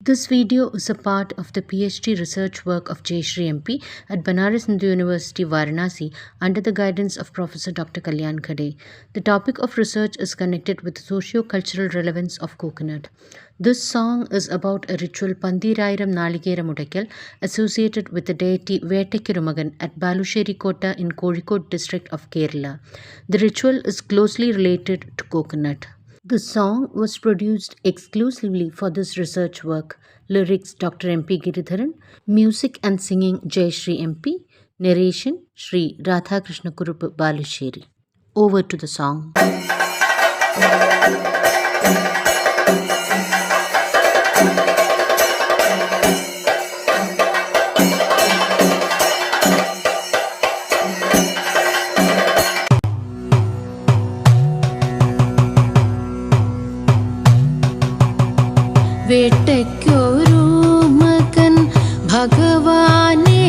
This video is a part of the PhD research work of Jayashree MP at Banaras Hindu University, Varanasi, under the guidance of Professor Dr. Kalyan Khade. The topic of research is connected with the socio-cultural relevance of coconut. This song is about a ritual Pandirayiram Naligera Mudakkal associated with the deity Vettakkirumagan at Balusheri Kota in Kozhikode district of Kerala. The ritual is closely related to coconut. The song was produced exclusively for this research work. Lyrics Dr. MP Giridharan, music and singing Jayashree MP, narration Shri Radhakrishna Kurupu Balusheri. Over to the song. വേട്ടയ്ക്കൊരു മകൻ ഭഗവാനെ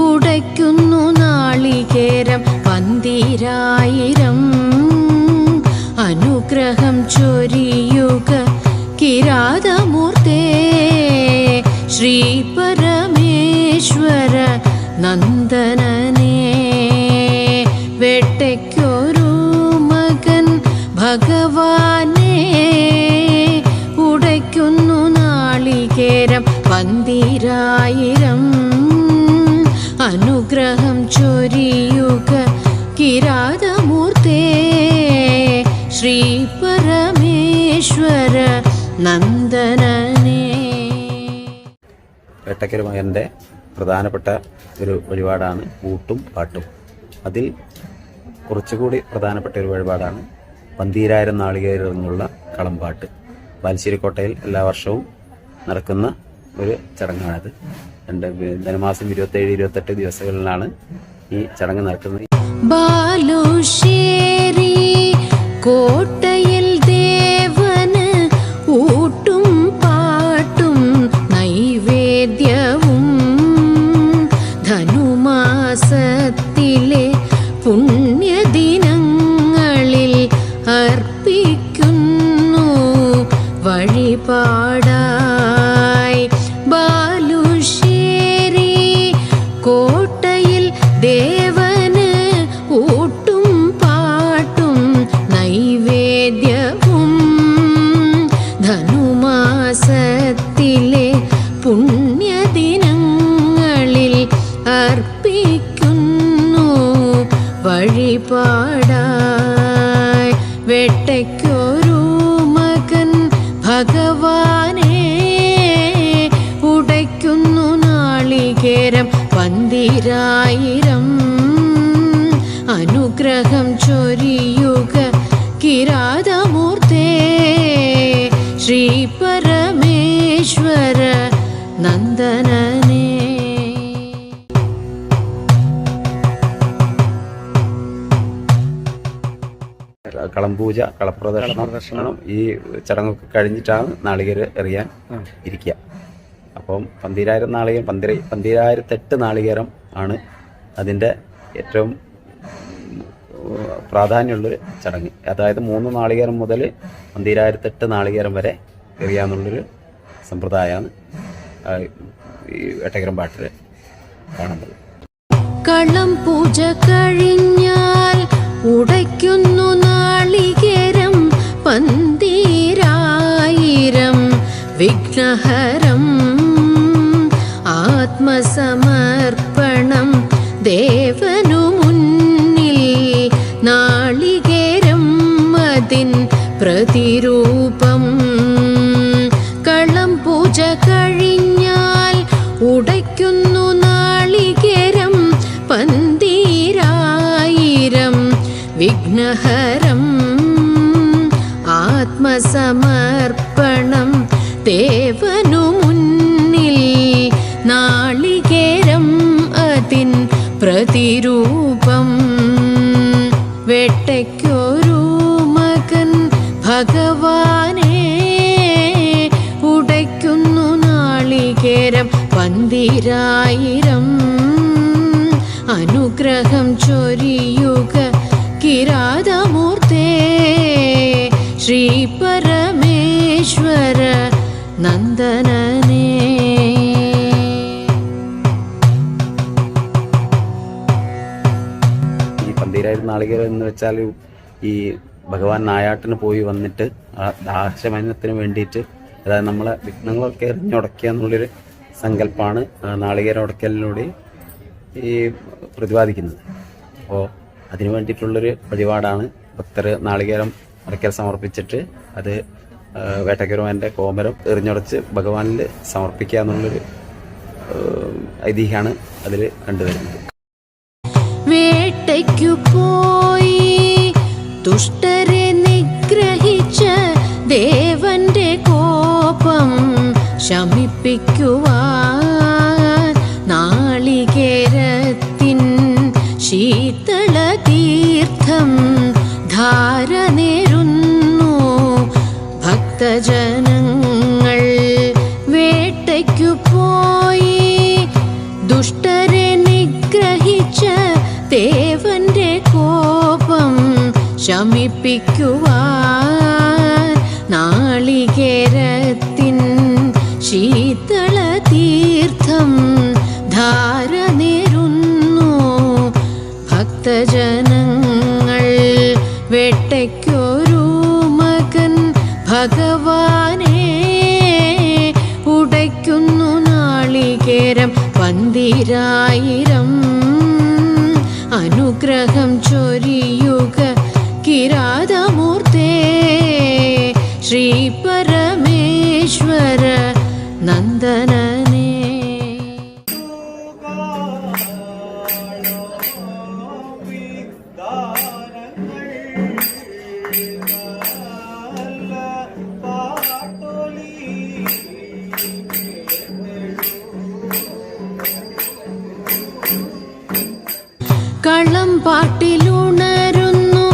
ഉടയ്ക്കുന്നു നാളികേരം പന്തിരായിരം അനുഗ്രഹം ചൊരിയുക കിരാതമൂർത്തേ ശ്രീ പരമേശ്വര നന്ദനനേ വേട്ടയ്ക്കൊരു മകൻ ഭഗവാനെ ഉടയ്ക്കുന്നു നാളികേരം പന്തിരായിരം അനുഗ്രഹം ചൊരിയുക കിരാതമൂർത്തേ ശ്രീ പരമേശ്വര നന്ദനനേ. വേട്ടക്കരുമകൻ്റെ പ്രധാനപ്പെട്ട ഒരു വഴിപാടാണ് ഊട്ടും പാട്ടും. അതിൽ കുറച്ചുകൂടി പ്രധാനപ്പെട്ട ഒരു വഴിപാടാണ് പന്തീരായിരം നാളികേരം എന്നുള്ള കളംപാട്ട്. ബാലുശ്ശേരിക്കോട്ടയിൽ എല്ലാ വർഷവും നടക്കുന്ന ഒരു ചടങ്ങാണിത്. ധനുമാസം 27-28 ദിവസങ്ങളിലാണ് ഈ ചടങ്ങ് നടക്കുന്നത്. ബാലുശ്ശേരി കോട്ടയിൽ ദേവന് ഊട്ടും പാട്ടും നൈവേദ്യവും ധനുമാസത്തിലെ പുണ്യദിനങ്ങളിൽ അർപ്പിക്കുന്നു വഴിപാടായി. ബാലുശ്ശേരി കോട്ടയിൽ ദേവന് ഊട്ടും പാട്ടും നൈവേദ്യവും ധനുമാസത്തിലെ പുണ്യദിനങ്ങളിൽ അർപ്പിക്കുന്നു വഴിപാടായി. വേട്ടയ്ക്കൊരു മകൻ ഭഗവാനെ ഉടയ്ക്കുന്നു നാളികേരം പന്തിരായിരം അനുഗ്രഹം ചൊരിയുക കിരാതമൂർത്തേ ശ്രീ പരമേശ്വര നന്ദനനേ. കളംപൂജ, കളപ്രദർശനം ഈ ചടങ്ങൊക്കെ കഴിഞ്ഞിട്ടാണ് നാളികേരം എറിയാൻ ഇരിക്കുക. അപ്പം 12000 നാളികേരം 12008 നാളികേരം ആണ് അതിൻ്റെ ഏറ്റവും പ്രാധാന്യമുള്ളൊരു ചടങ്ങ്. അതായത് 3 നാളികേരം മുതൽ 12008 നാളികേരം വരെ എറിയാന്നുള്ളൊരു സമ്പ്രദായമാണ് ഈ വേട്ടക്കരം പാട്ടിൽ കാണുന്നത്. കളം പൂജ കഴിഞ്ഞാൽ ഉടയ്ക്കുന്നു നാളികേരം പന്തീരായിരം വിഘ്നഹരം ആത്മസമർപ്പണം ദേവനു മുന്നിൽ നാളികേരം അതിൻ പ്രതിരൂപം. കളം പൂജ കഴിഞ്ഞാൽ ഉടയ്ക്കുന്നു നാളികേരം പന്തീരായിരം വിഘ്നഹരം ആത്മസമർപ്പണം ദേവനു മുന്നിൽ നാളികേരം അതിൻ പ്രതിരൂപം. വേട്ടയ്ക്കൊരു മകൻ ഭഗവാനെ ഉടയ്ക്കുന്നു നാളികേരം പന്തിരായിരം അനുഗ്രഹം ചൊരിയുക കിരാതമൂർത്തേ ശ്രീ പരമേശ്വര നന്ദനനേ. ഈ 12000 നാളികേരം എന്ന് വെച്ചാൽ ഈ ഭഗവാൻ നായാട്ടിന് പോയി വന്നിട്ട് ആ ദാഹശമനത്തിന് വേണ്ടിയിട്ട്, അതായത് നമ്മളെ വിഘ്നങ്ങളൊക്കെ എറിഞ്ഞുടക്കുക എന്നുള്ളൊരു സങ്കല്പമാണ് നാളികേരം ഉടക്കലിലൂടെ ഈ പ്രതിപാദിക്കുന്നത്. അപ്പോൾ അതിനു വേണ്ടിയിട്ടുള്ളൊരു വഴിപാടാണ് ഭക്തർ നാളികേരം ഉടക്കൽ സമർപ്പിച്ചിട്ട് അത് വേട്ടക്കരുവാൻ്റെ കോമരം എറിഞ്ഞുടച്ച് ഭഗവാനിൽ സമർപ്പിക്കുക എന്നുള്ളൊരു ഐതിഹ്യമാണ് അതിൽ കണ്ടുവരുന്നത്. വേട്ടയ്ക്കു പോയി ദുഷ്ടരെ നിഗ്രഹിച്ച ദേവന്റെ കോപം ശമിപ്പിക്കുവാൻ നാളികേരത്തിൻ ശീതള തീർത്ഥം ധാര നേരുന്നു ഭക്തജനങ്ങൾ. വേട്ടയ്ക്കു പോയി ദുഷ്ടരെ നിഗ്രഹിച്ച ദേവന്റെ കോപം ശമിപ്പിക്കുവാൻ നാളികേരത്തിൻ ശീതള തീർത്ഥം ധാര നേരുന്നു ഭക്തജനങ്ങൾ. വേട്ടയ്ക്കൊരു മകൻ ഭഗവാനെ ഉടയ്ക്കുന്നു നാളികേരം 12000. അനുഗ്രഹം ചൊരിയുക കിരാതമൂർത്തേ ശ്രീ പരമേശ്വര നന്ദനനേ. കളം പാട്ടിലുണരുന്നു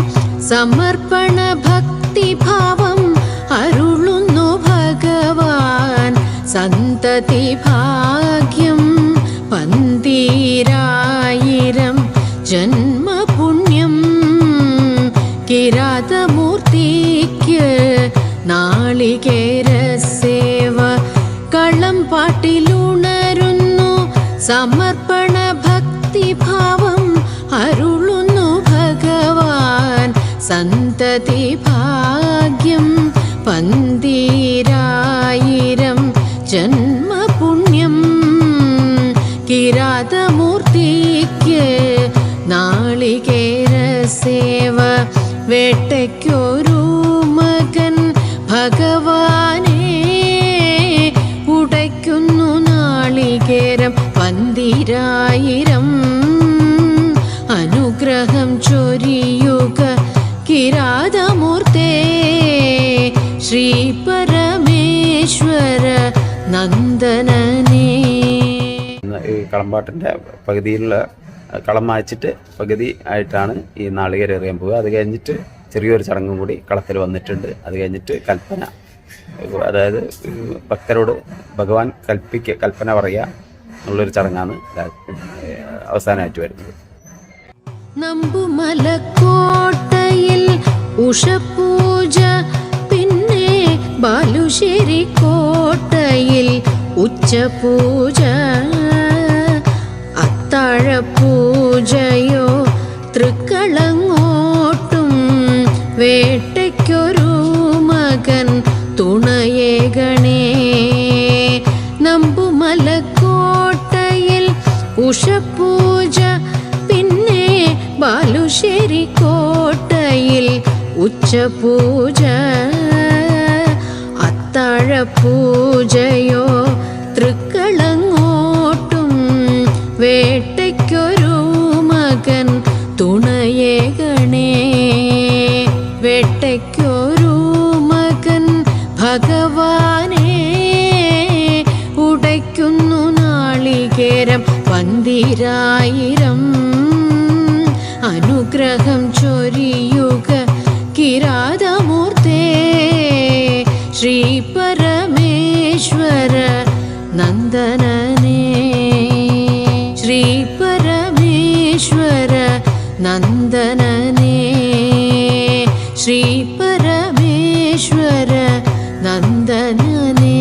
സമർപ്പണ ഭക്തിഭാവം അരുളുന്നു ഭഗവാൻ. സന്തതി ഭാഗ്യം 12000 ജന്മപുണ്യം കിരാതമൂർത്തിക്ക് നാളികേര സേവ. കളം പാട്ടിലുണരുന്നു സമർപ്പണ ഭക്തിഭാവം അരുളുന്നു ഭഗവാൻ. സന്തതി ഭാഗ്യം 12000 ജന്മപുണ്യം കിരാതമൂർത്തിക്ക് നാളികേര സേവ. വേട്ടയ്ക്കൊരു മകൻ ഭഗവാനെ ഉടയ്ക്കുന്നു നാളികേരം 12000. അനുഗ്രഹം ചൊരിയുക കിരാതമൂർത്തേ ശ്രീ പരമേശ്വര നന്ദനനേ. ഈ കളമ്പാട്ടിൻ്റെ പകുതിയിലുള്ള കളം മായ്ച്ചിട്ട് പകുതി ആയിട്ടാണ് ഈ നാളികേരം എറിയാൻ പോവുക. അത് കഴിഞ്ഞിട്ട് ചെറിയൊരു ചടങ്ങും കൂടി കളത്തിൽ വന്നിട്ടുണ്ട്. അത് കഴിഞ്ഞിട്ട് കൽപ്പന, അതായത് ഭക്തരോട് ഭഗവാൻ കൽപ്പന പറയുക എന്നുള്ളൊരു ചടങ്ങാണ് അവസാനമായിട്ട് വരുന്നത്. നമ്പുമലക്കോട്ടയിൽ ഉഷപൂജ, പിന്നെ ബാലുശ്ശേരി കോട്ടയിൽ ഉച്ചപൂജ. അത്താഴപൂജയോ തൃക്കളങ്ങോട്ടും വേട്ടയ്ക്കൊരു മകൻ തുണയേകണേ. നമ്പുമലക്കോട്ടയിൽ ഉഷപൂജ, പിന്നെ ബാലുശ്ശേരി കോട്ടയിൽ ഉച്ചപൂജ. അത്താഴപൂജയോ തൃക്കളങ്ങോട്ടും വേട്ടയ്ക്കൊരു മകൻ തുണയേകണേ. വേട്ടയ്ക്കൊരു മകൻ ഭഗവാനെ ഉടയ്ക്കുന്നു നാളികേരം 12000. അനുഗ്രഹം ചൊരിയുക കിരാതമൂർത്തേ ശ്രീ പരമേശ്വര നന്ദനനേ. ശ്രീ പരമേശ്വര നന്ദനനേ. ശ്രീ പരമേശ്വര നന്ദനനേ.